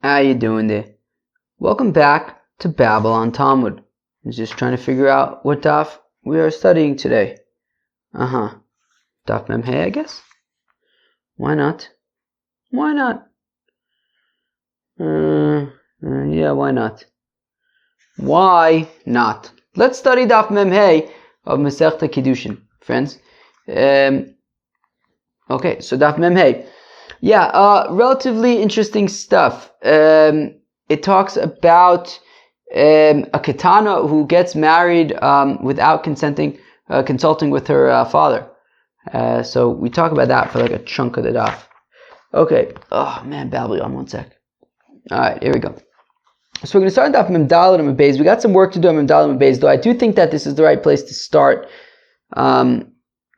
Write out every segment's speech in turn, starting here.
How you doing there? Welcome back to Babylon Talmud. I was just trying to figure out what daf we are studying today. Daf Mem Hey, I guess? Why not? Why not? Yeah, why not? Why not? Let's study Daf Mem Hey of Masechta Kiddushin, friends. Okay, so Daf Mem Hey. Yeah, relatively interesting stuff. It talks about a Ketana who gets married without consulting with her father. So we talk about that for like a chunk of the daf. Okay. Oh man, Babylon, 1 sec. Alright, here we go. So we're going to start off Mem Daled and Mem Beis. We got some work to do on Mem Daled and Mem Beis, though I do think that this is the right place to start,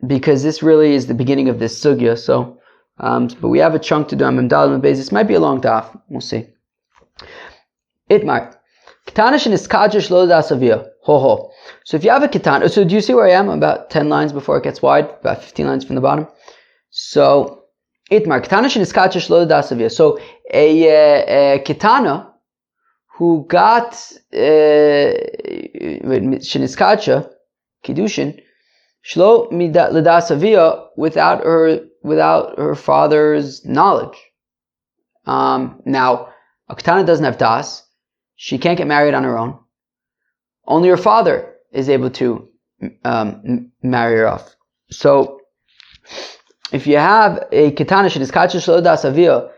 because this really is the beginning of this sugya. So, but we have a chunk to do on Mem Daled and Mem Beis. This might be a long daf. We'll see. Itmar. Ketana sheniskaja shlo dasavia. Ho ho. So if you have a ketana, so do you see where I am? About 10 lines before it gets wide, about 15 lines from the bottom. So, Itmar. Ketana sheniskaja shlo dasavia. So a ketana who got sheniskaja kiddushin shlo ledasavia without her father's knowledge. Now a ketana doesn't have das. She can't get married on her own. Only her father is able to marry her off. So, if you have a ketana sheniskacha shelo das avia,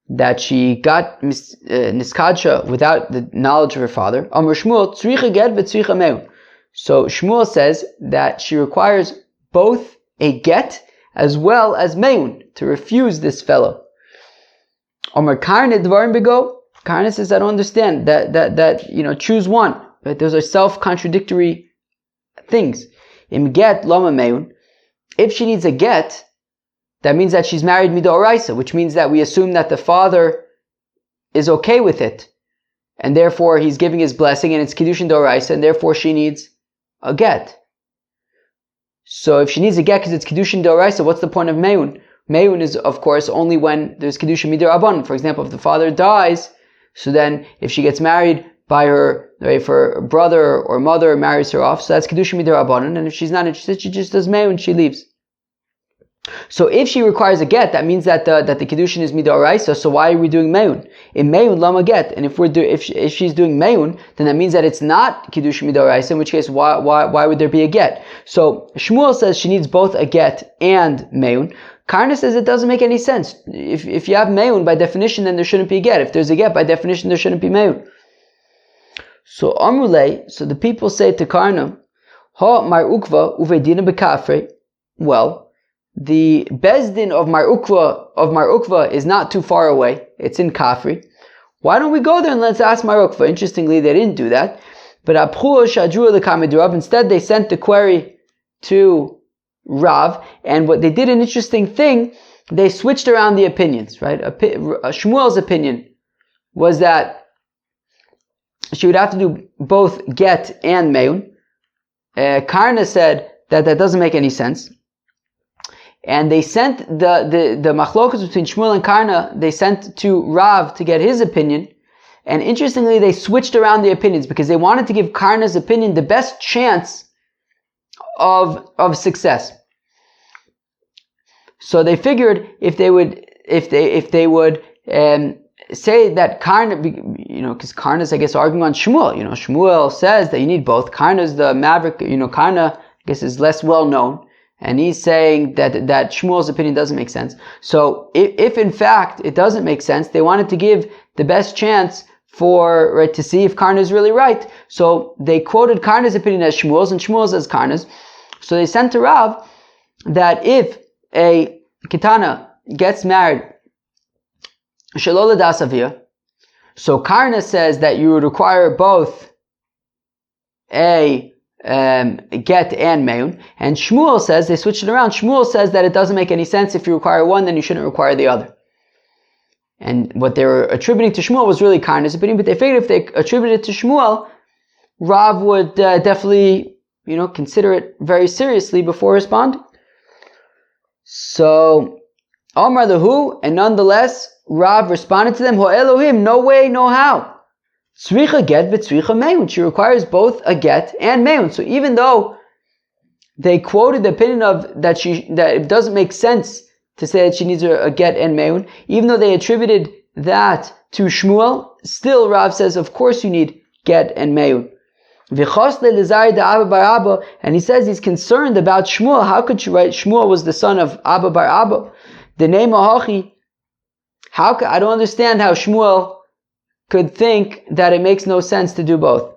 that she got niskacha without the knowledge of her father, Amar Shmuel tzricha get v'tzricha meun. So Shmuel says that she requires both a get as well as meun to refuse this fellow. Amar Karne dvarim bego. Karna says, I don't understand that choose one. Right? Those are self-contradictory things. Im get lama meun. If she needs a get, that means that she's married midoraisa, which means that we assume that the father is okay with it, and therefore he's giving his blessing, and it's kiddushin doraisa, and therefore she needs a get. So if she needs a get because it's kiddushin doraisa, what's the point of meun? Meun is, of course, only when there's kiddushin midorabon. For example, if the father dies, so then if she gets married by her, if her brother or mother marries her off, so that's kiddushin midorabon. And if she's not interested, she just does meun, she leaves. So if she requires a get, that means that the kiddushin is midoraisa. So why are we doing meun? In meun lama get, and if she's doing meun, then that means that it's not kiddushin midoraisa. In which case, why would there be a get? So Shmuel says she needs both a get and meun. Karna says it doesn't make any sense. If you have meun, by definition, then there shouldn't be a get. If there's a get, by definition, there shouldn't be meun. So Amrulei, so the people say to Karna, Ha mar ukva uvedina bekafre. Well, the Bezdin of Mar Ukva is not too far away. It's in Kafri. Why don't we go there and let's ask Mar Ukva? Interestingly, they didn't do that. But instead they sent the query to Rav, and what they did, an interesting thing, they switched around the opinions, right? Shmuel's opinion was that she would have to do both get and meun. Karna said that doesn't make any sense. And they sent the machlokas between Shmuel and Karna, they sent to Rav to get his opinion. And interestingly, they switched around the opinions because they wanted to give Karna's opinion the best chance of success. So they figured if they would say that Karna, because Karna's, I guess, arguing on Shmuel. Shmuel says that you need both. Karna's the maverick. Karna, I guess, is less well known. And he's saying that Shmuel's opinion doesn't make sense. So if in fact it doesn't make sense, they wanted to give the best chance to see if Karna is really right. So they quoted Karna's opinion as Shmuel's and Shmuel's as Karna's. So they sent to Rav that if a Ketana gets married, Shelo Ledasavia, so Karna says that you would require both a get and meun, and Shmuel says, they switched it around, Shmuel says that it doesn't make any sense. If you require one, then you shouldn't require the other. And what they were attributing to Shmuel was really Karna's opinion, but they figured if they attributed it to Shmuel, Rav would definitely, consider it very seriously before responding. So Amar lehu, and nonetheless, Rav responded to them, Ho Elohim, no way, no how. Tzricha get v'tzricha meun. She requires both a get and meun. So even though they quoted the opinion of that it doesn't make sense to say that she needs a get and meun, even though they attributed that to Shmuel, still Rav says, of course you need get and meun. And he says he's concerned about Shmuel. How could she write Shmuel was the son of Abba bar Abba? The name Ahachi. I don't understand how Shmuel could think that it makes no sense to do both.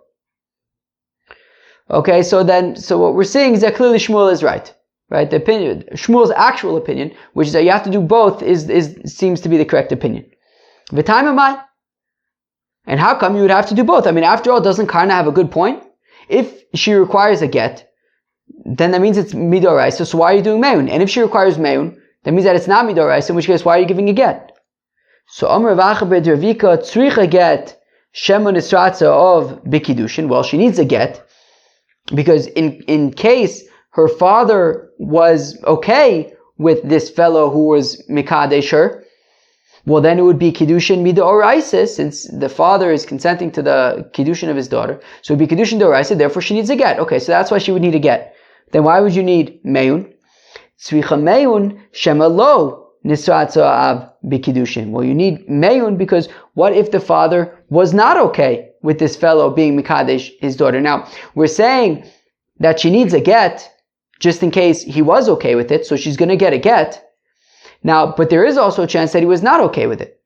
Okay, so what we're saying is that clearly Shmuel is right. Right? The opinion, Shmuel's actual opinion, which is that you have to do both, seems to be the correct opinion. V'time am I? And how come you would have to do both? I mean, after all, doesn't Karna have a good point? If she requires a get, then that means it's midoraisa, so why are you doing meun? And if she requires meun, that means that it's not midoraisa, in which case, why are you giving a get? So, Amr Vacha B'd Ravika, tzricha get, shema nisratza of bikidushin. Well, she needs a get, because in case her father was okay with this fellow who was mikadesh her, well, then it would be Kiddushin Midoraisa, since the father is consenting to the Kiddushin of his daughter. So it would be Kiddushin Doraisa, therefore she needs a get. Okay, so that's why she would need a get. Then why would you need Meun? Tzricha Meun Shema Lo Nisratza Av B'Kiddushin. Well, you need Meun because what if the father was not okay with this fellow being Mikadesh, his daughter? Now, we're saying that she needs a get just in case he was okay with it, so she's going to get a get. Now, but there is also a chance that he was not okay with it.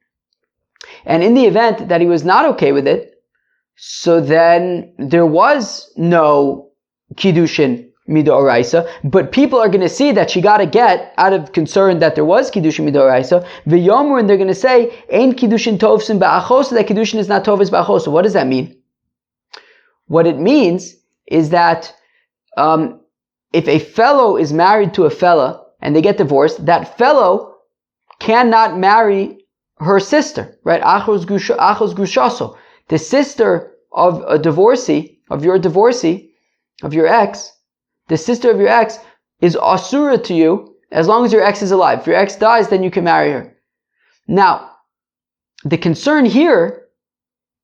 And in the event that he was not okay with it, so then there was no Kiddushin Midoraisa, but people are going to see that she got a get out of concern that there was Kiddushin Midoraisa, V'yomer, and they're going to say, Ein Kiddushin Tovsin Ba'achos, that Kiddushin is not Tovs Ba'achos. So what does that mean? What it means is that if a fellow is married to a fella, and they get divorced, that fellow cannot marry her sister, right? Achos grushaso. The sister of a divorcee, of your ex, the sister of your ex is asura to you as long as your ex is alive. If your ex dies, then you can marry her. Now, the concern here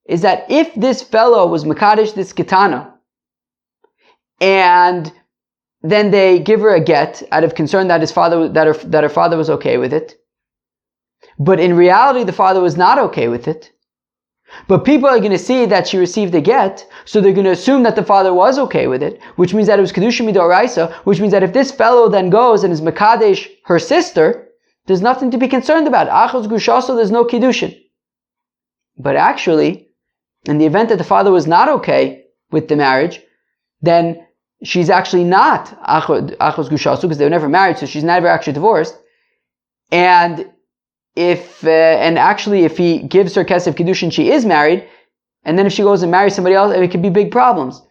is that if this fellow was Makadesh this Ketana, and then they give her a get out of concern that her father was okay with it. But in reality, the father was not okay with it. But people are going to see that she received a get, so they're going to assume that the father was okay with it, which means that it was Kedusha Midoraisa, which means that if this fellow then goes and is Mekadesh her sister, there's nothing to be concerned about. Achos Grushaso, there's no Kiddushin. But actually, in the event that the father was not okay with the marriage, then she's actually not Achos Gushasu, because they were never married, so she's never actually divorced. And if he gives her Kesef Kiddushin, she is married, and then if she goes and marries somebody else, it could be big problems.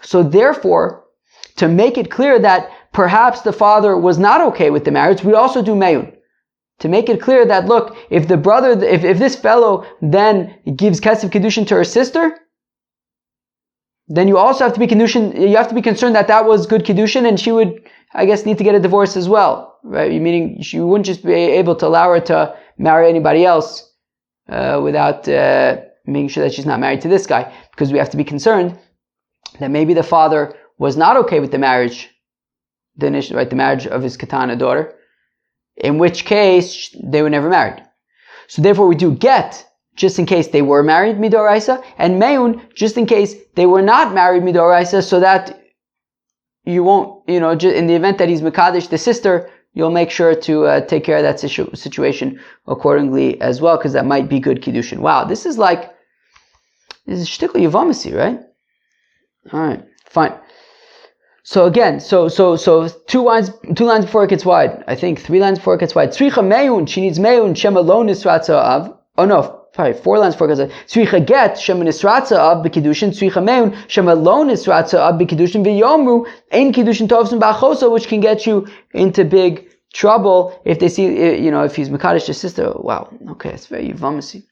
So therefore, to make it clear that perhaps the father was not okay with the marriage, we also do Meun. To make it clear that, look, if this fellow then gives Kesef Kiddushin to her sister, then you also have to be concerned that was good Kiddushin, and she would, I guess, need to get a divorce as well, right? Meaning, she wouldn't just be able to allow her to marry anybody else, without, making sure that she's not married to this guy, because we have to be concerned that maybe the father was not okay with the marriage, the marriage of his Katana daughter, in which case, they were never married. So therefore we do get, just in case they were married midoraisa, and meun, just in case they were not married midoraisa, so that you won't, in the event that he's mekadesh the sister, you'll make sure to take care of that situation accordingly as well, because that might be good kiddushin. Wow, this is shtickle yavamasi, right? All right, fine. So again, so 2 lines before it gets wide. I think 3 lines before it gets wide. Tzricha meun, she needs meun, shema lo nisratza av. Oh no. Sorry, 4 lines before it goes. Tzricha get shema nisratza ab b'kiddushin. Tzricha meun shema lo nisratza ab b'kiddushin. V'yomru ein kiddushin tovsim ba'chosa, which can get you into big trouble if they see, if he's mekadesh his sister. Wow, okay, it's very yavamasi.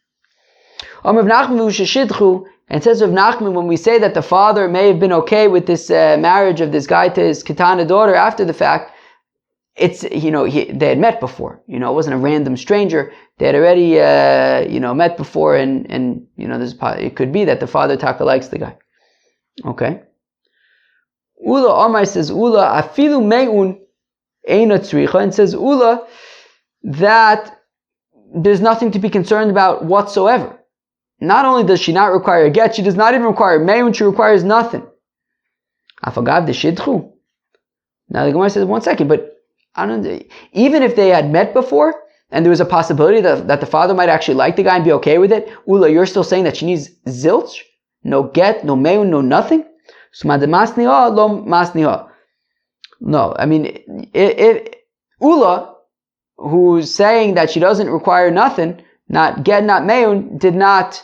Rav Nachman v'ushashidchu, and it says Rav Nachman, when we say that the father may have been okay with this marriage of this guy to his Ketana daughter after the fact, it's, they had met before. It wasn't a random stranger. They had already, met before, and it could be that the father taka likes the guy. Okay. Ula Omar says, Ula afilu me'un eina tzricha, and says Ula that there's nothing to be concerned about whatsoever. Not only does she not require a get, she does not even require me'un, she requires nothing. Afagav de shidchu. Now the Gemara says, 1 second, but even if they had met before, and there was a possibility that the father might actually like the guy and be okay with it, Ula, you're still saying that she needs zilch? No get, no me'un, no nothing? No, I mean, Ula, who's saying that she doesn't require nothing, not get, not me'un, did not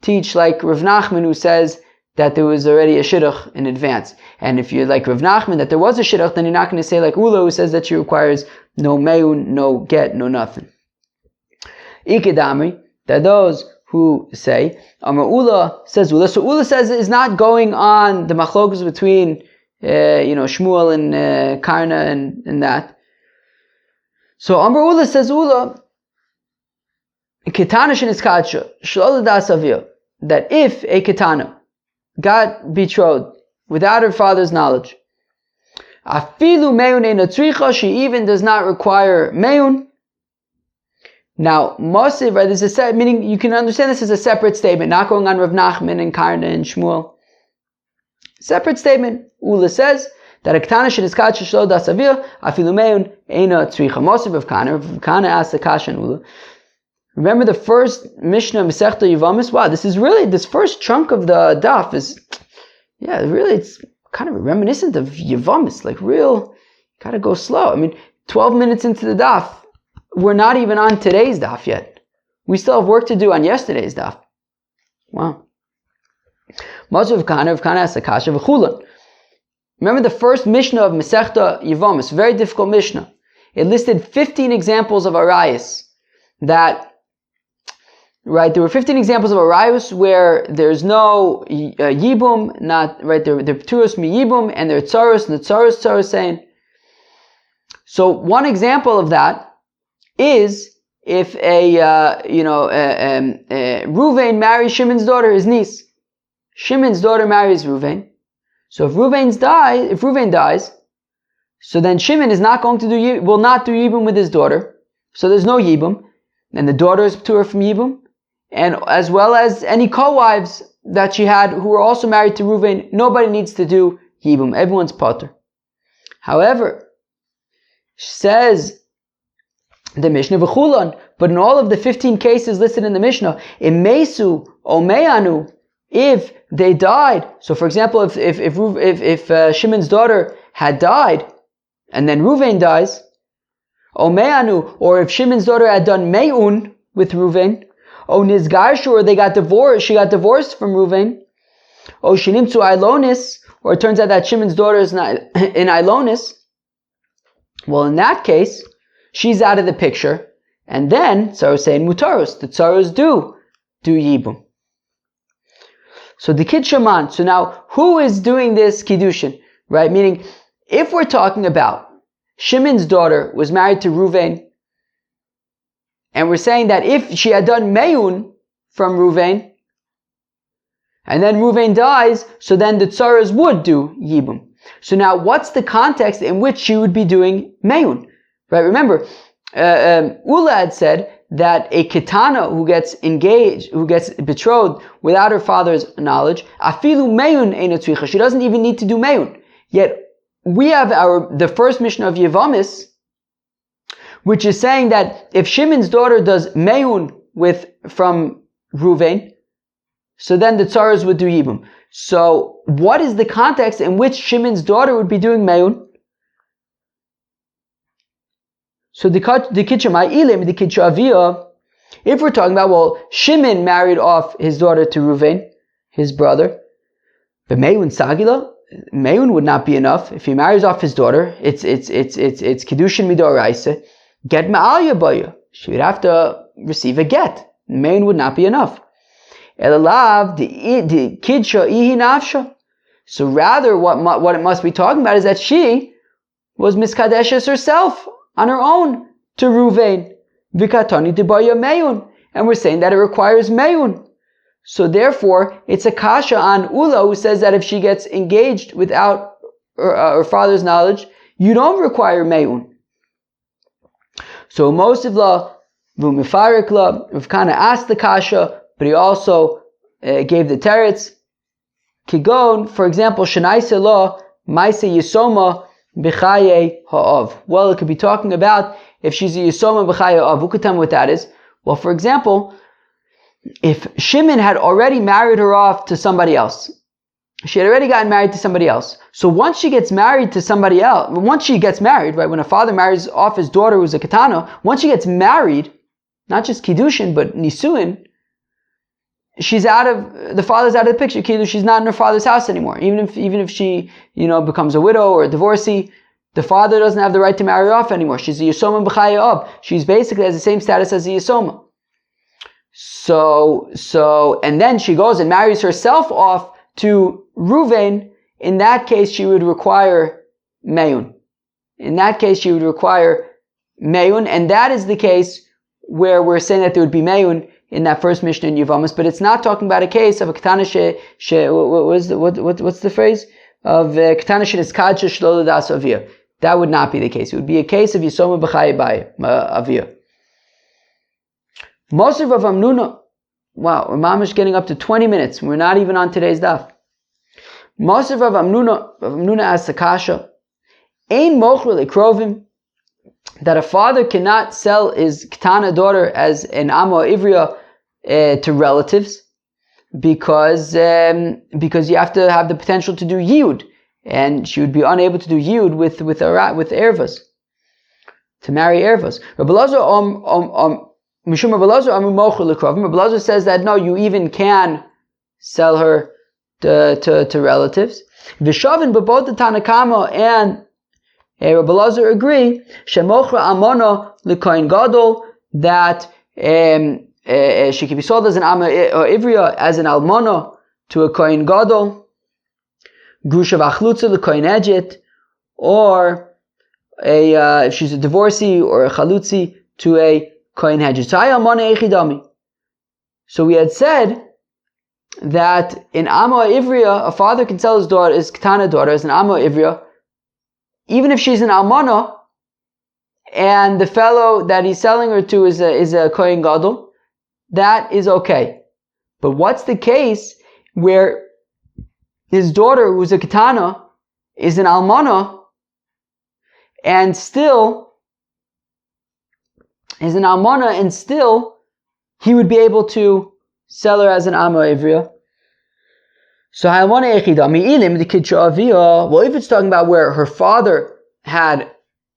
teach like Rav Nachman, who says that there was already a shidduch in advance. And if you're like Rav Nachman, that there was a shidduch, then you're not going to say like Ula, who says that she requires no me'un, no get, no nothing. Ikedamri, that those who say, Amar Ula says Ula. So Ula says is not going on the machlokus between, Shmuel and Karna and that. So Amar Ula says Ula, Ketana sheniskacha, shlo das avia, that if a ketana got betrothed without her father's knowledge, afilu me'un eina tzricha, she even does not require me'un. Now, Mosiv, right, this is meaning you can understand this as a separate statement, not going on Rav Nachman and Karna and Shmuel. Separate statement. Ula says that a ketana sheniskacha shlo das avia, afilu me'un eina tzricha. Mosiv of Kana. Rav Kana asks the kasha and Ula. Remember the first Mishnah Masechta Yevamis? Wow, this first chunk of the daf is, it's kind of reminiscent of Yevamis, like real, gotta go slow. I mean, 12 minutes into the daf, we're not even on today's daf yet. We still have work to do on yesterday's daf. Wow. Mazu of Kana has a kasha v'chulan. Remember the first Mishnah of Masechta Yevamis, very difficult Mishnah. It listed 15 examples of arayos that, right, there were 15 examples of arayos where there's no yibum, not, right, they're pturos mi yibum, and they're tsaros, and the tsaros saying. So one example of that is if Ruvain marries Shimon's daughter, his niece. Shimon's daughter marries Ruvain. So if Ruvain dies, so then Shimon is not going to will not do yibum with his daughter. So there's no yibum, and the daughter is ptur from yibum. And as well as any co-wives that she had who were also married to Ruvain, nobody needs to do yibum. Everyone's potter. However, says the Mishnah v'chulan, but in all of the 15 cases listed in the Mishnah, imesu omeanu, if they died. So, for example, if Shimon's daughter had died, and then Ruvain dies, omeanu, or if Shimon's daughter had done me'un with Ruvain, O nizgarshu, or they got divorced, she got divorced from Ruvain. O shinimtzu ailonis, or it turns out that Shimon's daughter is not in ailonis. Well, in that case, she's out of the picture, and then tsaros saying mutaros, the tsaros do yibum. So the kid shaman. So now, who is doing this kiddushin? Right? Meaning, if we're talking about Shimon's daughter was married to Ruvain, and we're saying that if she had done me'un from Ruvain, and then Ruvain dies, so then the tsaras would do yibum. So now, what's the context in which she would be doing me'un? Right? Remember, Ula had said that a ketana who gets engaged, who gets betrothed without her father's knowledge, afilu me'un eina tzricha, she doesn't even need to do me'un. Yet we have the first Mishnah of Yevamis, which is saying that if Shimon's daughter does me'un from Ruvain, so then the tsaras would do yibum. So what is the context in which Shimon's daughter would be doing me'un? So the kitchamai ilim, the kitchavia, if we're talking about, well, Shimon married off his daughter to Ruvain, his brother, but me'un sagila, me'un would not be enough. If he marries off his daughter, it's kiddushin midoraisa. Get ma'al yabaya. She would have to receive a get. Me'un would not be enough. Elalav the kidsha ihi nafsha. So rather, what it must be talking about is that she was miskadeshes herself on her own to Ruvain. Vikatani debaya meyun. And we're saying that it requires meyun. So therefore, it's a kasha on Ula, who says that if she gets engaged without her father's knowledge, you don't require meyun. So Mosiv la, v'mifarik la, we've kind of asked the kasha, but he also gave the teretz. Kigon, for example, Shanaisa la, Maise Yisoma B'chaye Ha'av. Well, it could be talking about if she's a Yisoma B'chaye Ha'av. Who could tell me what that is? Well, for example, if Shimon had already married her off to somebody else, she had already gotten married to somebody else. So once she gets married to somebody else, once she gets married, right, when a father marries off his daughter who's a katana, once she gets married, not just Kiddushin, but Nisuin, she's out of, the father's out of the picture. She's not in her father's house anymore. Even if she, becomes a widow or a divorcee, the father doesn't have the right to marry her off anymore. She's a Yisoma B'chaya Ab. She's basically has the same status as a Yisoma. So, and then she goes and marries herself off to Ruvain. In that case, she would require Meyun. And that is the case where we're saying that there would be Meyun in that first Mishnah in Yevamos, but it's not talking about a case of a Ketana what's the phrase? Of Ketana she'niskadsha shlo l'das aviyah. That would not be the case. It would be a case of Yisoma B'chaya aviyah. Mosiv Rav Amnuna. Wow, we're mamish getting up to 20 minutes. We're not even on today's daf. Mosiv Rav Amnuna asks the kasha, Ein mochel lekrovim, that a father cannot sell his Ketana daughter as an Amo Ivriya to relatives, because you have to have the potential to do Yiyud, and she would be unable to do Yiyud with Ervas, to marry Ervas. Rabbi Elazar says that no, you even can sell her to relatives. Vishavin, but both the Tanakama and Rabbi Elazar agree, shemochra amona l'kohen gadol, that she can be sold as an Ama Ivriya, as an almona to a kohen gadol, grusha v'achlutza l'kohen ejet, or if she's a divorcee or a chalutzi, to a kohen ejet. So we had said that in Ama Ivriya, a father can sell his Ketana daughter as an Ama Ivriya, even if she's an almana, and the fellow that he's selling her to is a kohen gadol, that is okay. But what's the case where his daughter, who's a ketana, is an almana, and still he would be able to sell her as an Ama Ivriya? So, well, if it's talking about where her father had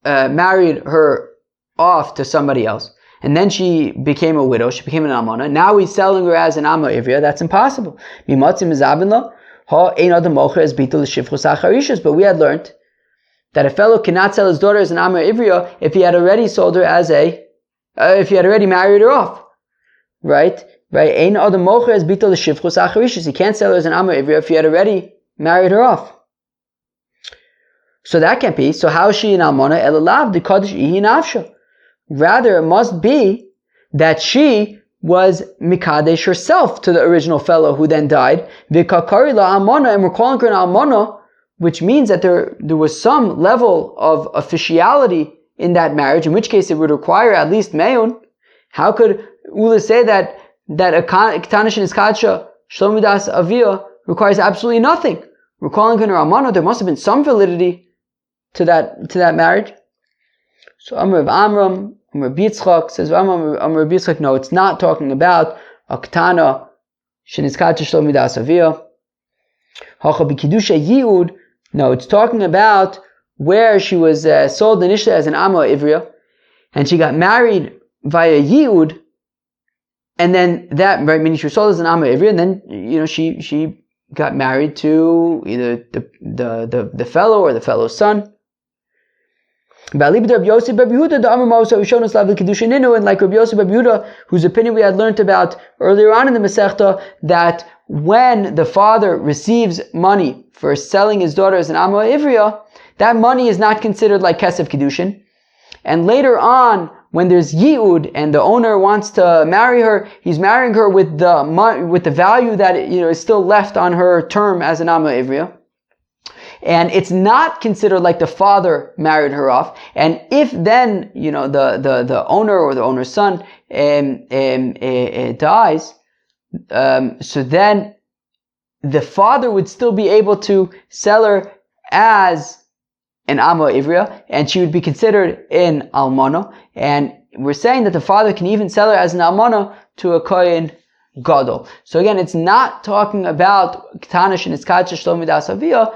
married her off to somebody else, and then she became a widow, she became an almana, now he's selling her as an Ama Ivriya, that's impossible. But we had learned that a fellow cannot sell his daughter as an Ama Ivriya if he had already sold her as if he had already married her off. Right? Right? He can't sell her as an Ama Ivriya if he had already married her off. So that can't be. So how is she an almana? Elalav the kaddish ihi nafsha. Rather, it must be that she was mikadesh herself to the original fellow who then died. V'kakari la almana, and we're calling her an almana, which means that there was some level of officiality in that marriage, in which case it would require at least meyun. How could Ula say that a Ketana she'niskadsha shlo l'das aviyah requires absolutely nothing? We're calling her an almana. There must have been some validity to that marriage. So Amr of Amram, Amr Bitzchak says, Amr Bitzchak, no, it's not talking about a Ketana she'niskadsha shlo l'das aviyah. Hacha b'kiddusha Yiyud, no, it's talking about where she was sold initially as an Ama Ivriya, and she got married via Yiyud, and then that, right, meaning she was sold as an Ama Ivriya, and then, she got married to either the fellow or the fellow's son. And like Rabbi Yosef Bar Yehuda, whose opinion we had learned about earlier on in the Masechta, that when the father receives money for selling his daughter as an Ama Ivriya, that money is not considered like Kesef Kiddushin. And later on, when there's Yi'ud and the owner wants to marry her, he's marrying her with the value that is still left on her term as an Amma Ivriya. And it's not considered like the father married her off. And if then, the owner or the owner's son dies, so then the father would still be able to sell her as an Amma Ivriya, and she would be considered an Almana. And we're saying that the father can even sell her as an Almana to a Kohen Gadol. So again, it's not talking about Ketana Shenitzkacha Shlo Midas Aviyah,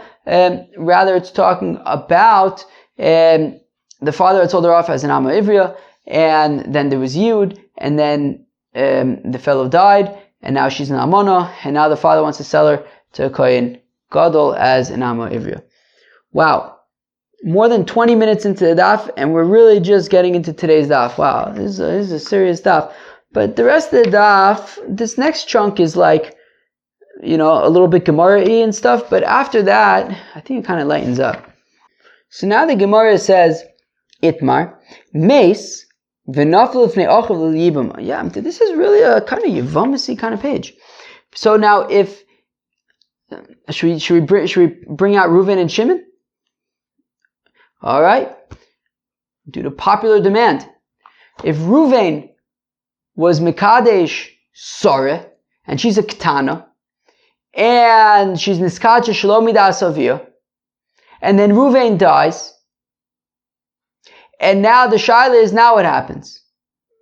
rather it's talking about the father had sold her off as an Amma Ivriya, and then there was Yud, and then the fellow died, and now she's an Almana, and now the father wants to sell her to a Kohen Gadol as an Amma Ivriya. Wow. More than 20 minutes into the daf, and we're really just getting into today's daf. Wow, this is a serious daf. But the rest of the daf, this next chunk is like, a little bit Gemara-y and stuff, but after that, I think it kind of lightens up. So now the Gemara says, Itmar, Meis, v'nafel l'fnei ochav l'yibam. Yeah, this is really a kind of Yevamasi kind of page. So now if, should we bring out Reuven and Shimon? Alright, due to popular demand. If Reuven was Mekadesh Sarah, and she's a Ketana, and she's Niskacha Shelo Midas Aviyah, and then Reuven dies, and now the Shaila is now what happens?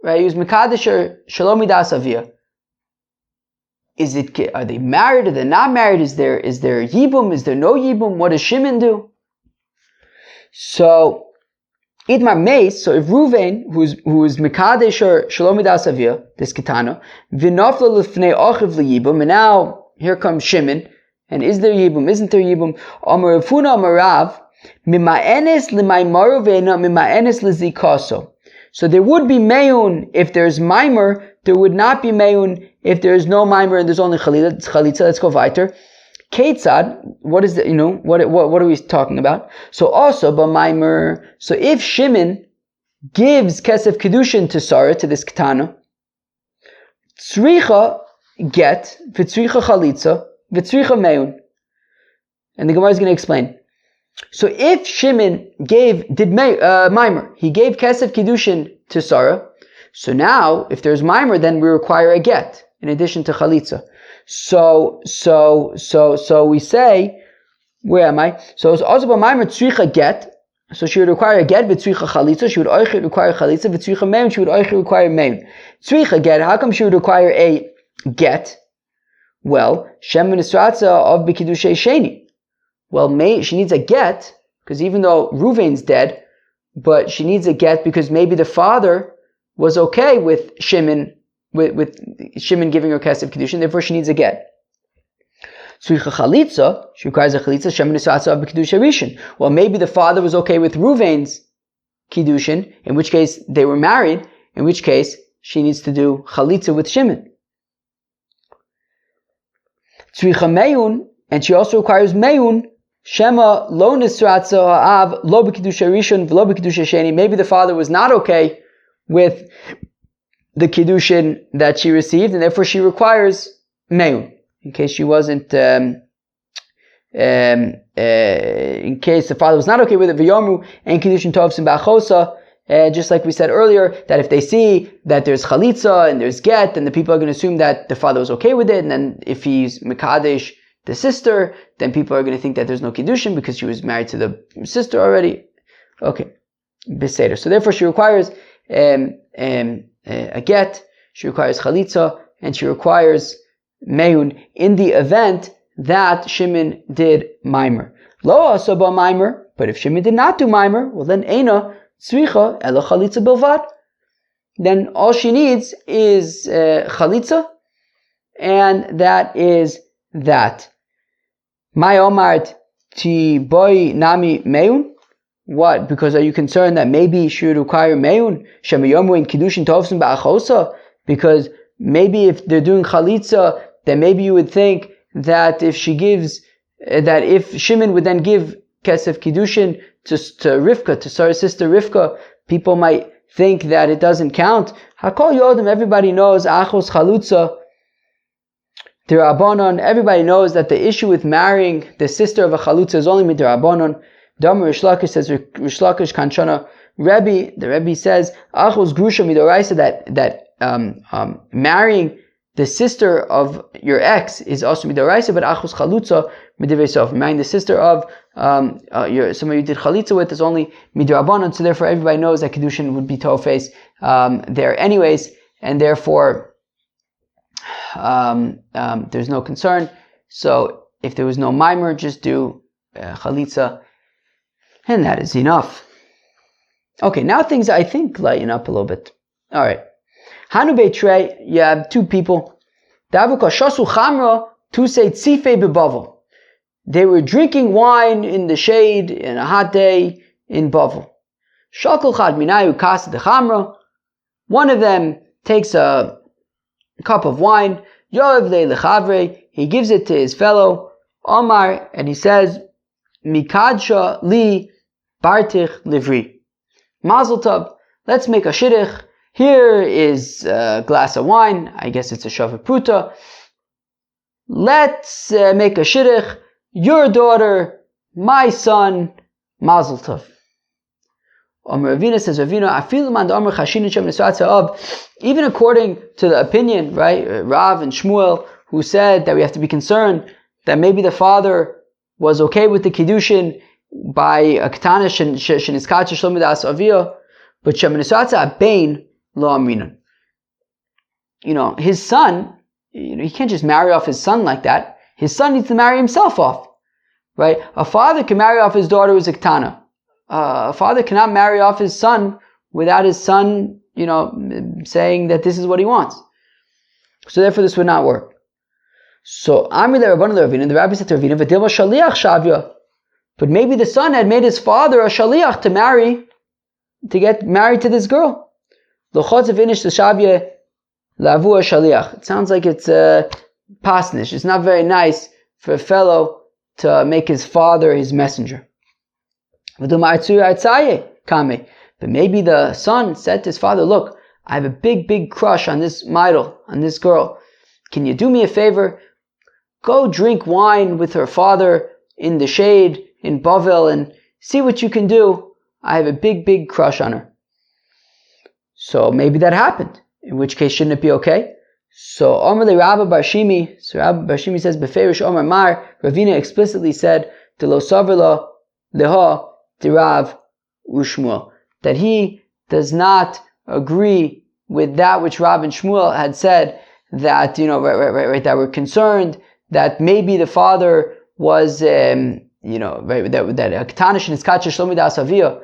Right, he was Mekadesh Shelo Midas Aviyah. Are they married? Are they not married? Is there Yibum? Is there no Yibum? What does Shimon do? So, Idmar Meis, so if Reuven, who's Mekadesh or Shelo Midas Aviyah, this Ketana, V'nafla l'fnei ochiv l'yibum, and now here comes Shimon, and is there Yibum, isn't there Yibum? Amar Rav Huna Amar Rav, Mima'enes l'maimaru ve'ena mima'enes l'zikaso. So there would be Me'un if there's Maimer, there would not be Me'un if there's no Maimer and there's only Chalitza. Let's go weiter. Ketzad, what is the, what are we talking about? So also, B'maimer, so if Shimon gives Kesef Kedushin to Sarah, to this Ketana, Tzricha get, V'tzricha Chalitza, V'tzricha Me'un. And the Gemara is going to explain. So if Shimon did Maimer, he gave Kesef Kedushin to Sarah, so now, if there's Maimer, then we require a get, in addition to Chalitza. So we say, where am I? So it's also Maimer Tzricha get, so she would require a get, V'tzricha Chalitza, she would require Chalitza, V'tzricha Me'un, she would require Me'un. Tzricha get, how come she would require a get? Well, Shem Ministratza of B'Kiddushay Sheni. Well, she needs a get, because even though Reuven's dead, but she needs a get because maybe the father was okay with Shimon, with Shimon giving her Kesef Kedushin, therefore she needs a get. Tzricha Chalitza, she requires a Chalitza, Shem Nisatza of B'Kiddushay Rishon. Well, maybe the father was okay with Reuven's Kiddushin, in which case they were married, in which case she needs to do Chalitza with Shimon. Tzricha Me'un, and she also requires Me'un, Shema lo nisratza ha'av lo b'kiddushay rishon v'lo b'kiddushay sheni. Maybe the father was not okay with the kiddushin that she received, and therefore she requires me'un. In case she wasn't, in case the father was not okay with it, v'yomru and kiddushin tovsim ba'achosa. Just like we said earlier, that if they see that there's chalitza and there's get, then the people are going to assume that the father was okay with it, and then if he's mekadesh the sister, then people are going to think that there's no kiddushin because she was married to the sister already. Okay, beseder. So therefore, she requires a get. She requires chalitza, and she requires me'un in the event that Shimon did maimer. Lo asaba maimer, but if Shimon did not do maimer, well then eina tzricha ela chalitza bilvad. Then all she needs is chalitza, and that is that. My omart ti boy nami meun. What? Because are you concerned that maybe she would require meun? Shemayomu in kiddushin tovsim ba'achosa. Because maybe if they're doing chalitza, then maybe you would think that if she gives, that if Shimon would then give kesef kiddushin to Rivka, to Sarah's sister Rivka, people might think that it doesn't count. Hakol yodim, everybody knows, achos chalutza, D'Rabbanan, everybody knows that the issue with marrying the sister of a chalutza is only midrabanan. Damar Rish Lakish says, Rish Lakish Kanshana, the Rebbe says, achos grusha midoraisa, that marrying the sister of your ex is also midoraisa, but achos chalutza midivesov, marrying the sister of somebody you did chalitza with is only midrabanan. So therefore, everybody knows that kedushin would be tofes there anyways, and therefore there's no concern. So if there was no mimer, just do chalitza, and that is enough. Okay, now things I think lighten up a little bit. All right, Hanu Beitrei, you have two people. Davuka shasu chamra tusei tzife bebavel. They were drinking wine in the shade in a hot day in Bavel. Shakal chad minayu kasa de chamra. One of them takes a cup of wine. Yoav le lechavre. He gives it to his fellow. Omar, and he says, Mikadsha li bartich livri. Mazel tov. Let's make a shidduch. Here is a glass of wine. I guess it's a shavuot pruta. Let's make a shidduch. Your daughter, my son, Mazel tov. Omer Ravina says, even according to the opinion, right, Rav and Shmuel, who said that we have to be concerned that maybe the father was okay with the kiddushin by a ketana sheniskach shlomid as aviyah, but shemenisatza abein lo aminan. His son, he can't just marry off his son like that. His son needs to marry himself off, right? A father can marry off his daughter who's a ketana. A father cannot marry off his son without his son, saying that this is what he wants. So therefore this would not work. So Amri Rabbanan Ravina, the rabbi said to Ravina, V'dilma shaliach shavya. But maybe the son had made his father a shaliach to get married to this girl. L'chotz v'inish the shavya lavu a shaliach. It sounds like it's pasnish. It's not very nice for a fellow to make his father his messenger. But maybe the son said to his father, look, I have a big crush on this maidel, on this girl. Can you do me a favor? Go drink wine with her father in the shade in Bavel and see what you can do. I have a big crush on her. So maybe that happened, in which case shouldn't it be okay? So Omer le Rabba Bar Shimi, so Rabba Bar Shimi says, Beferish Omer Mar, Ravina explicitly said, De lo savrla leha Dirav Ushmuel, that he does not agree with that which Rav and Shmuel had said, that that we're concerned that maybe the father was that a ketanish and iskach shlomi das aviyah.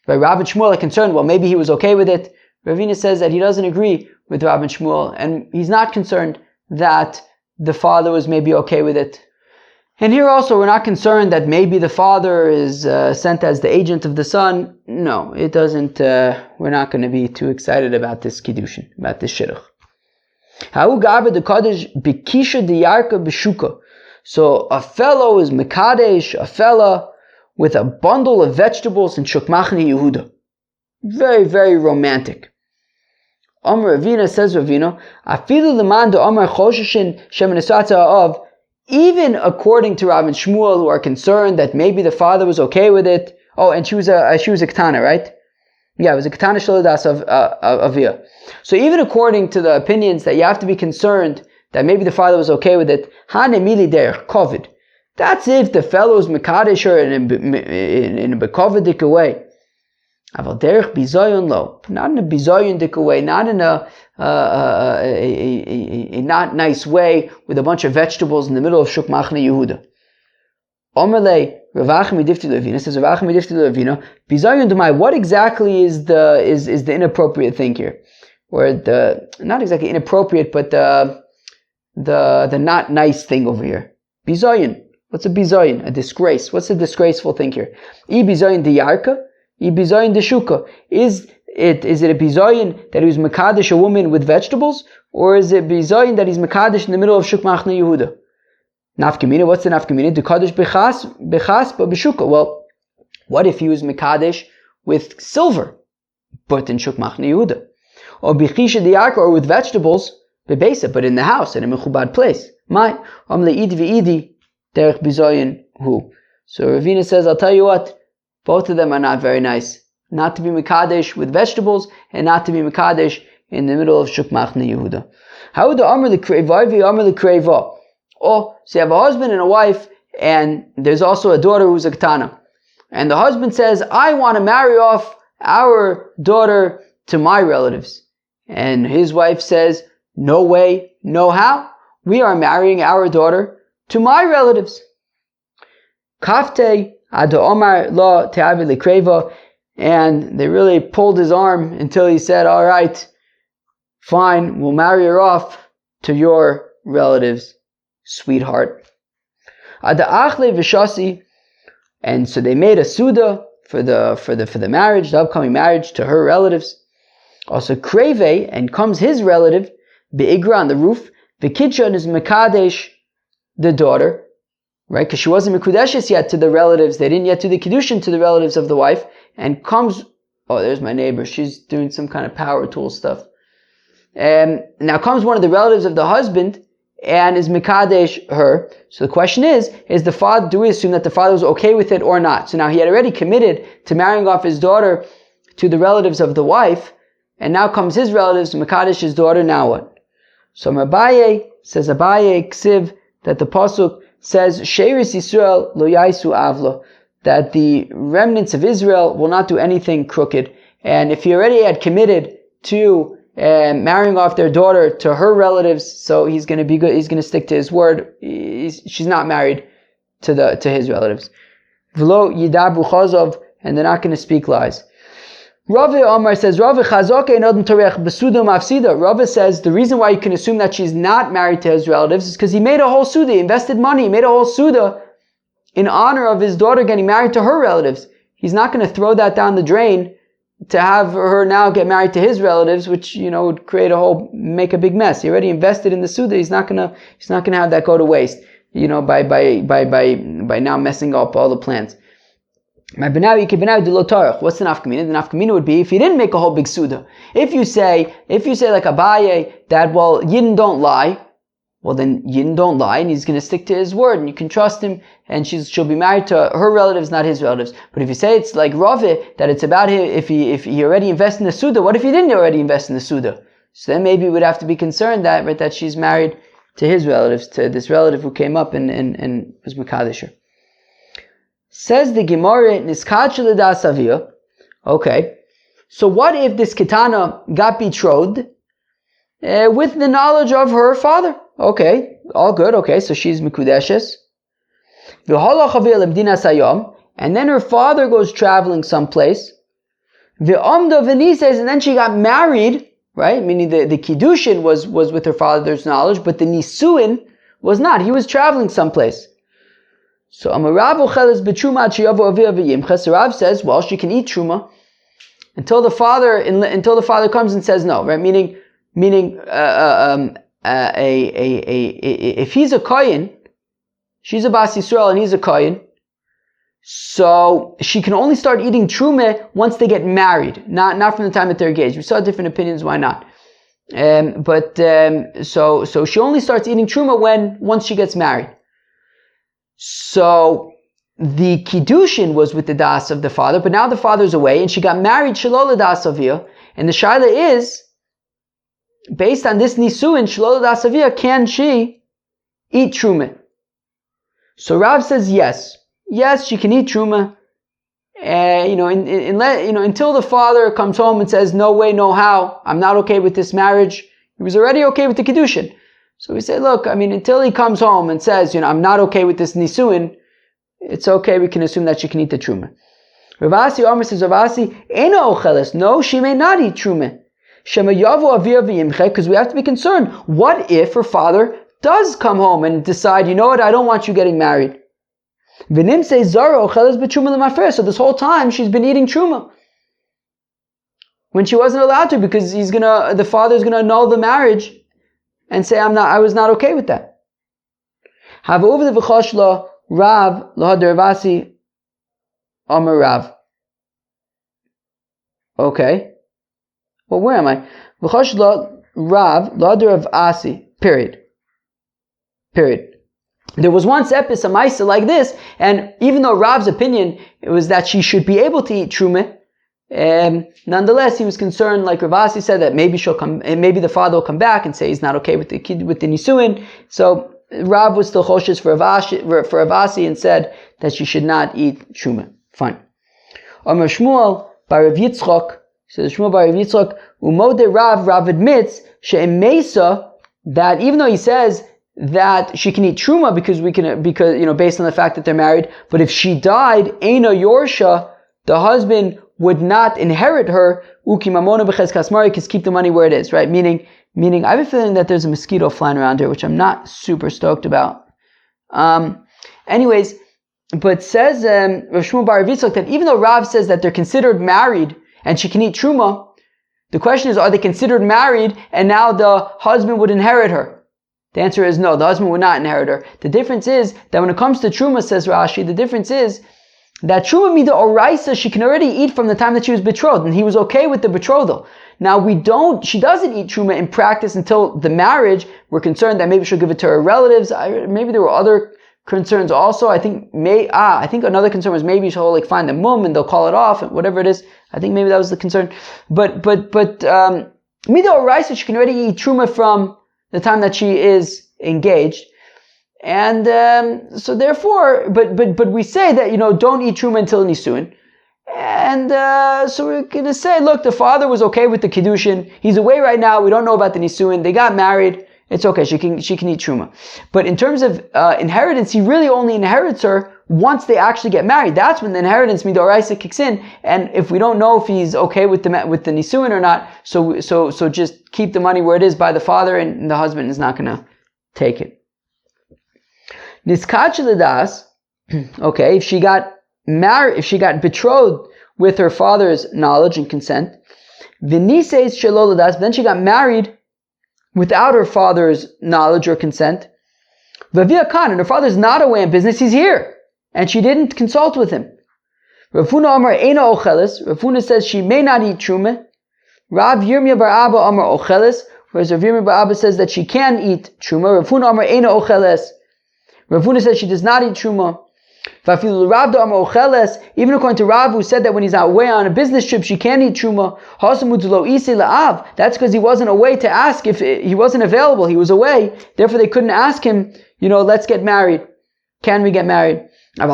Right, Rav and Shmuel are concerned. Well, maybe he was okay with it. Ravina says that he doesn't agree with Rav and Shmuel, and he's not concerned that the father was maybe okay with it. And here also, we're not concerned that maybe the father is sent as the agent of the son. No, it doesn't. We're not going to be too excited about this kiddushin, about this shidduch. So a fellow is mekadesh, a fella with a bundle of vegetables in Shukmachni Yehuda. Very romantic. Amar Ravina, says Ravina, afilu leman de Amar Choshishin Shemenesatza of, even according to Rav and Shmuel, who are concerned that maybe the father was okay with it. Oh, and she was a ketana, right? Yeah, it was a ketana shalodas of aviyah. So even according to the opinions that you have to be concerned that maybe the father was okay with it, hanemili derech kovid. That's if the fellow is mekadesh her in a bekovidik way. Aval derech bizayon lo, not in a bizayon way, not in a not nice way with a bunch of vegetables in the middle of Shuk Machne Yehuda. Omerle Rav Achim Midifti Levina says Rav Achim Midifti Levina bizayon demai. What exactly is the inappropriate thing here, or the not exactly inappropriate, but the not nice thing over here? Bizayon. What's a bizayon? A disgrace. What's the disgraceful thing here? I bizayon de yarka. Bizayin deshuka. Is it a bizayin that he was mekadesh a woman with vegetables, or is it bizayin that he's mekadesh in the middle of Shuk Machne Yehuda? Nafkamina, what's the nafkamina? The kadesh bechas but beshuka. Well, What if he was Mekadesh with silver, but in Shuk Machne Yehuda? Or Bichisha Diarka, or with vegetables, Bebesa, but in the house, in a Mechubad place. My, Amle Idi V'Idi, Derech Bizoyin Hu. So Ravina says, I'll tell you what, both of them are not very nice. Not to be Mekadesh with vegetables, and not to be Mekadesh in the middle of Shuk Machne Yehuda. How would the Amr L'Kreva Amr L'Kreva? Oh, so you have a husband and a wife, and there's also a daughter who's a Ketana. And the husband says, I want to marry off our daughter to my relatives. And his wife says, no way, no how. We are marrying our daughter to my relatives. Kafte ad Omar la te'avi l'kreva. And they really pulled his arm until he said, all right, fine, we'll marry her off to your relatives, sweetheart. Ada achle v'shasi. And so they made a suda for the marriage, the upcoming marriage, to her relatives. Also kreve, and comes his relative, be'igra, on the roof, v'kidshon is mekadesh, the daughter, right? Because she wasn't mekudeshes yet to the relatives. They didn't yet do the kiddushin to the relatives of the wife. And comes, oh, there's my neighbor. She's doing some kind of power tool stuff. And now comes one of the relatives of the husband and is mekadesh her. So the question is the father, do we assume that the father was okay with it or not? So now he had already committed to marrying off his daughter to the relatives of the wife, and now comes his relatives, mekadesh his daughter, now what? So Abaye says, Abaye ksiv, that the pasuk says, Sheiris Yisrael lo yaisu avlo, that the remnants of Israel will not do anything crooked. And if he already had committed to marrying off their daughter to her relatives, so he's going to be good. He's going to stick to his word. She's not married to his relatives. V'lo yidabu chazov, and they're not going to speak lies. Rava Omar says, Rava Chazaka enodem torech besuda mafsida. Rava says the reason why you can assume that she's not married to his relatives is because he made a whole suda, he invested money, he made a whole suda in honor of his daughter getting married to her relatives. He's not going to throw that down the drain to have her now get married to his relatives, which, would make a big mess. He already invested in the suda. He's not gonna have that go to waste, by now messing up all the plans. What's the nafkamina? The nafkamina would be if he didn't make a whole big suda. If you say like Abaye that, well, Yidden don't lie, well then Yidden don't lie, and he's going to stick to his word, and you can trust him, and she'll be married to her relatives, not his relatives. But if you say it's like Rava, that it's about him, if he already invested in the suda, what if he didn't already invest in the suda? So then maybe we'd have to be concerned that she's married to his relatives, to this relative who came up and was Mekadesher. Says the Gemara, Niskach l'das avia. Okay, so what if this Ketana got betrothed with the knowledge of her father? Okay, all good. Okay, so she's Mekudeshes. And then her father goes traveling someplace. And then she got married, right? Meaning the Kiddushin was with her father's knowledge, but the Nisuin was not. He was traveling someplace. So Rav says, well, she can eat truma until the father comes and says no, right? Meaning, if he's a kohen, she's a bas Yisrael and he's a kohen, so she can only start eating truma once they get married, not from the time that they're engaged. We saw different opinions why not. So she only starts eating truma once she gets married. So the kiddushin was with the das of the father, but now the father's away, and she got married shelo l'das avia. And the shaila is, based on this nisuin shelo l'das avia, can she eat truma? So Rav says yes, she can eat truma. Until the father comes home and says no way, no how, I'm not okay with this marriage. He was already okay with the kiddushin. So we say, look, until he comes home and says, I'm not okay with this nisuin, it's okay, we can assume that she can eat the truma. Ravasi Omer says, Ravasi, Eino ocheles, no, she may not eat truma. Shema yavu avia v'yimche, because we have to be concerned. What if her father does come home and decide, you know what, I don't want you getting married? V'nim says, Zara ocheles b'truma l'mafer, so this whole time she's been eating truma. When she wasn't allowed to, because the father's gonna annul the marriage and say, I was not okay with that. Have over the v'choshla Rav lahad Ravasi Amar Rav. Okay. Well, where am I? V'chosh Rav, Ladar of Asi. Period. There was once Epis, a Maisa like this, and even though Rav's opinion was that she should be able to eat Truma, nonetheless, he was concerned, like Rav Asi said, that maybe she'll come, and maybe the father will come back and say he's not okay with the kid, with the Nisuin. So Rav was still choshes for Rav Asi and said that she should not eat Truma. Fine. Amar Shmuel by Rav Yitzchok, says Shmuel by Rav Yitzchok, Umode Rav admits she'emesa, that even though he says that she can eat Truma because based on the fact that they're married, but if she died, Eino Yorsha, the husband would not inherit her, Uki Mamona B'Chezkas Mari, because keep the money where it is, right? Meaning, I have a feeling that there's a mosquito flying around here, which I'm not super stoked about. Anyways, but says Rav Shmuel bar Rav Yitzchak that even though Rav says that they're considered married and she can eat Truma, the question is, are they considered married and now the husband would inherit her? The answer is no, the husband would not inherit her. The difference is that when it comes to Truma, says Rashi, the difference is that Truma Mida Oraisa, she can already eat from the time that she was betrothed, and he was okay with the betrothal. Now she doesn't eat Truma in practice until the marriage. We're concerned that maybe she'll give it to her relatives. Maybe there were other concerns also. I think another concern was maybe she'll find a mum and they'll call it off, and whatever it is. I think maybe that was the concern. But Mida Oraisa, she can already eat Truma from the time that she is engaged. And so therefore, but we say that, don't eat Truma until Nisuin. And so we're going to say, look, the father was okay with the Kiddushin. He's away right now. We don't know about the Nisuin. They got married. It's okay. She can eat Truma. But in terms of inheritance, he really only inherits her once they actually get married. That's when the inheritance midoraisa kicks in. And if we don't know if he's okay with the Nisuin or not, so just keep the money where it is by the father, and the husband is not going to take it. Niskach, okay, if she got married, if she got betrothed with her father's knowledge and consent, v'niseis shelo ladas, then she got married without her father's knowledge or consent, v'avia kan, and her father's not away in business, he's here, and she didn't consult with him. Rav Huna Amar Eina Ocheles, Rav Huna says she may not eat Truma. Rav Yirmiyah bar Abba Amar Ocheles, whereas Rav Yirmiyah bar Abba says that she can eat Truma. Rav Huna Amar Eina Ocheles, Rav Huna says she does not eat Truma. Even according to Rav, who said that when he's away on a business trip, she can't eat Truma. That's because he wasn't away to ask if he wasn't available. He was away. Therefore, they couldn't ask him, let's get married. Can we get married? But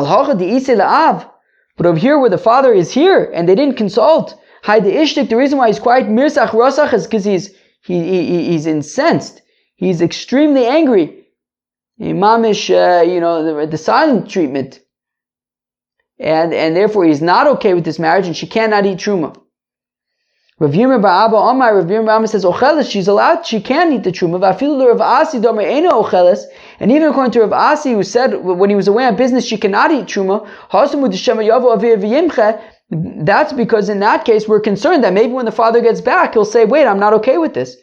over here, where the father is here, and they didn't consult, the reason why he's quiet, mirsach rosach, is because he's incensed. He's extremely angry. Mamish, the silent treatment. And therefore he's not okay with this marriage, and she cannot eat Truma. Rav Yirmiyah bar Abba Omar, Rav Yirmiyah bar Abba says, Ocheles, she's allowed, she can eat the Truma. V'afilu Rav Asi domer eino Ocheles, and even according to Rav Asi, who said when he was away on business, she cannot eat Truma, that's because in that case, we're concerned that maybe when the father gets back, he'll say, wait, I'm not okay with this.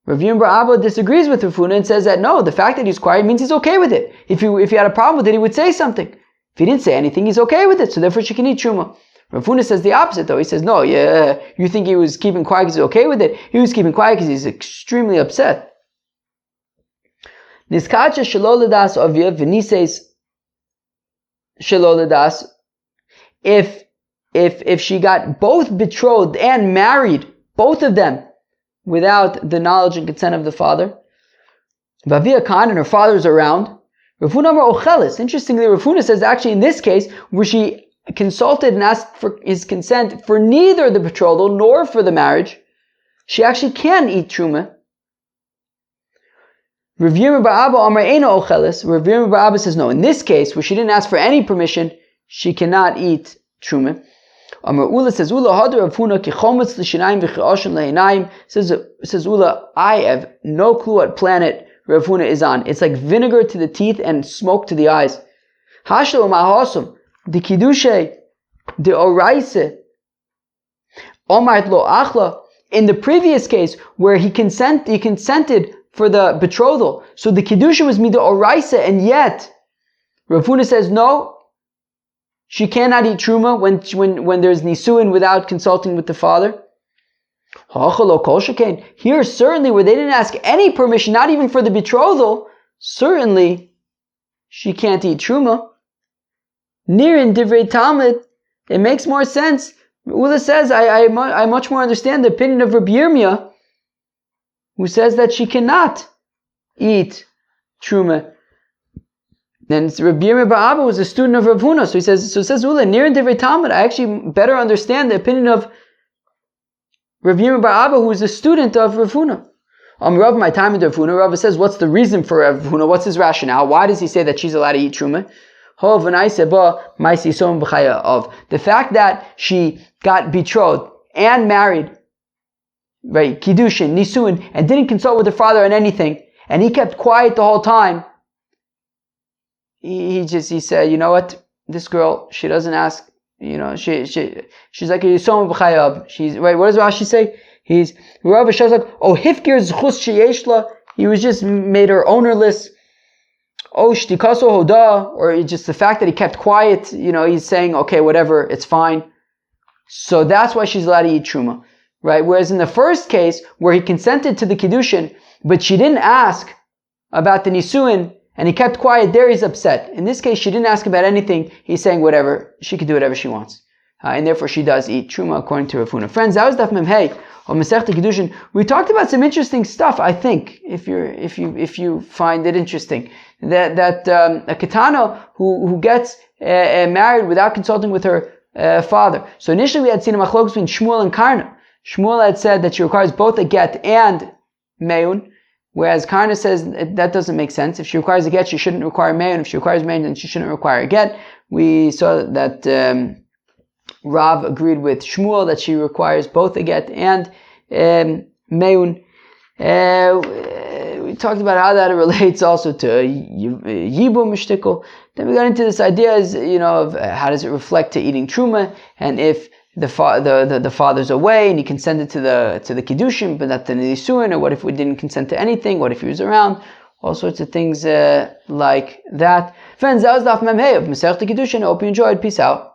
Rav Yirmiyah bar Abba disagrees with Rav Huna and says that no, the fact that he's quiet means he's okay with it. If he had a problem with it, he would say something. If he didn't say anything, he's okay with it, so therefore she can eat Truma. Rav Huna says the opposite though. He says, no, you think he was keeping quiet because he's okay with it? He was keeping quiet because he's extremely upset. Niskacha shelo ledas avia v'nises shelo ledas. If she got both betrothed and married, both of them, without the knowledge and consent of the father, Vavia Khan and her father's around, Rav Huna Amar Ocheles. Interestingly, Rav Huna says actually in this case, where she consulted and asked for his consent for neither the betrothal nor for the marriage, she actually can eat Truma. Rav Yirmiyah bar Abba Amar Eino Ocheles. Rav Yirmiyah bar Abba says no, in this case, where she didn't ask for any permission, she cannot eat Truma. Amar Ula says, Ula Hadar Rav Huna ki chometz l'shinayim v'chi'oshen le'inayim. Says Ula, I have no clue what planet Rav Huna is on. It's like vinegar to the teeth and smoke to the eyes. Hashlo ma'hosum, the kiddushe, the oraise, omart lo achla. In the previous case, where he consented for the betrothal. So the Kiddushin was Mida Oraisa, and yet Rav Huna says no, she cannot eat Truma when there's Nisuin without consulting with the father. Here, certainly, where they didn't ask any permission, not even for the betrothal, certainly she can't eat Truma. Near in Divrei Talmud, it makes more sense. Ula says, I much more understand the opinion of Rabbi Yirmiyah, who says that she cannot eat Truma. Then Rabbi Yirmiyah Bar Abba was a student of Rav Huna, so it says Ula, near in Divrei Talmud, I actually better understand the opinion of Rav Yirmiyah Bar Abba, who is a student of Rav Huna. Rav, my time in Rav Huna, Rav says, what's the reason for Rav Huna? What's his rationale? Why does he say that she's allowed to eat Truma? Of the fact that she got betrothed and married, right, Kiddushin, Nisuin, and didn't consult with her father on anything, and he kept quiet the whole time. He said, you know what, this girl, she doesn't ask, she's like a Yisom b'chayav. She's right. What does Rashi say? Rav Asher like, hifkir zchus sheyeshla. He was just made her ownerless. Shtikaso hoda, or just the fact that he kept quiet, he's saying, okay, whatever, it's fine. So that's why she's allowed to eat Truma, right? Whereas in the first case, where he consented to the Kiddushin, but she didn't ask about the Nisuin, and he kept quiet, there he's upset. In this case, she didn't ask about anything, he's saying whatever, she can do whatever she wants. And therefore she does eat Truma according to Rav Huna. Friends, that was Daf Mem Hey on Masechta Kiddushin. We talked about some interesting stuff, I think, if you find it interesting. That a Ketana who gets married without consulting with her father. So initially we had seen a machlokes between Shmuel and Karna. Shmuel had said that she requires both a get and me'un, whereas Karna says that doesn't make sense. If she requires a get, she shouldn't require me'un. If she requires me'un, then she shouldn't require a get. We saw that Rav agreed with Shmuel that she requires both a get and me'un. We talked about how that relates also to Yibum Mishtikol. Then we got into this idea of how does it reflect to eating Truma, and if the father's away and he consented to the Kiddushin but not the Nisuin, or what if we didn't consent to anything, what if he was around, all sorts of things like that. Friends, that was Daf Mem Hey of Masechta Kiddushin. I hope you enjoyed. Peace out.